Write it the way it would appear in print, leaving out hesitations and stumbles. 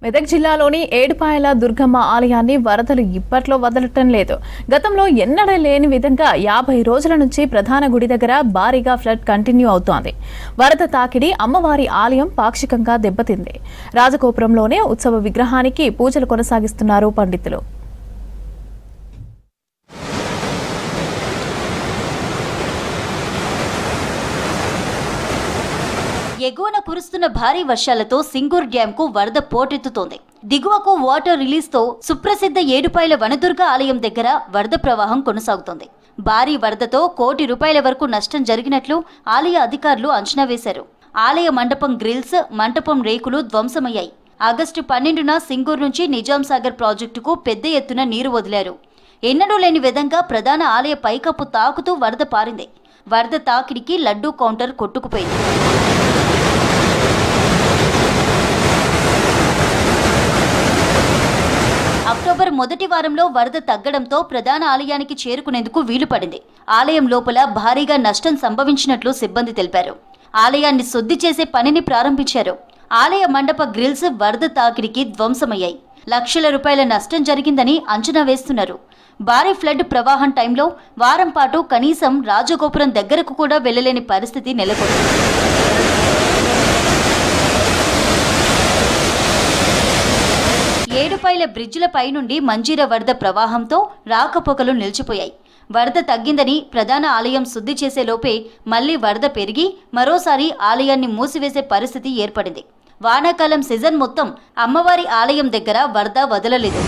మెదక్ జిల్లాలోని ఏడుపాయల దుర్గమ్మ ఆలయాన్ని వరదలు ఇప్పట్లో వదలటం లేదు. గతంలో ఎన్నడూ లేని విధంగా 50 రోజుల నుంచి ప్రధాన గుడి దగ్గర భారీగా ఫ్లడ్ కంటిన్యూ అవుతోంది. వరద తాకిడి అమ్మవారి ఆలయం పాక్షికంగా దెబ్బతింది. రాజగోపురంలోనే ఉత్సవ విగ్రహానికి పూజలు కొనసాగిస్తున్నారు పండితులు. ఎగువన కురుస్తున్న భారీ వర్షాలతో సింగూర్ డ్యాం కు వరద పోటెత్తుతోంది. దిగువకు వాటర్ రిలీజ్ తో సుప్రసిద్ధ ఏడుపాయల వనదుర్గ ఆలయం దగ్గర వరద ప్రవాహం కొనసాగుతోంది. భారీ వరదతో ₹1 కోటి వరకు నష్టం జరిగినట్లు ఆలయ అధికారులు అంచనా వేశారు. ఆలయ మండపం గ్రిల్స్, మంటపం రేకులు ధ్వంసమయ్యాయి. ఆగస్టు 12న సింగూర్ నుంచి నిజాం సాగర్ ప్రాజెక్టుకు పెద్ద ఎత్తున నీరు వదిలారు. ఎన్నడూ లేని విధంగా ప్రధాన ఆలయ పైకప్పు తాకుతూ వరద పారింది. వరద తాకిడికి లడ్డూ కౌంటర్ కొట్టుకుపోయింది. అక్టోబర్ మొదటి వారంలో వరద తగ్గడంతో ప్రధాన ఆలయానికి చేరుకునేందుకు వీలు పడింది. ఆలయం లోపల భారీగా నష్టం సంభవించినట్లు సిబ్బంది తెలిపారు. ఆలయాన్ని శుద్ధి చేసే పనిని ప్రారంభించారు. ఆలయ మండప గ్రిల్స్ వరద తాకిడికి ధ్వంసమయ్యాయి. లక్షల రూపాయల నష్టం జరిగిందని అంచనా వేస్తున్నారు. భారీ ఫ్లడ్ ప్రవాహం టైంలో వారం పాటు కనీసం రాజగోపురం దగ్గరకు కూడా వెళ్లలేని పరిస్థితి నెలకొంది. ఏడుపాయల బ్రిడ్జిలపై నుండి మంజీర వరద ప్రవాహంతో రాకపోకలు నిలిచిపోయాయి. వరద తగ్గిందని ప్రధాన ఆలయం శుద్ధి చేసే లోపే మళ్లీ వరద పెరిగి మరోసారి ఆలయాన్ని మూసివేసే పరిస్థితి ఏర్పడింది. వానాకాలం సీజన్ మొత్తం అమ్మవారి ఆలయం దగ్గర వరద వదలలేదు.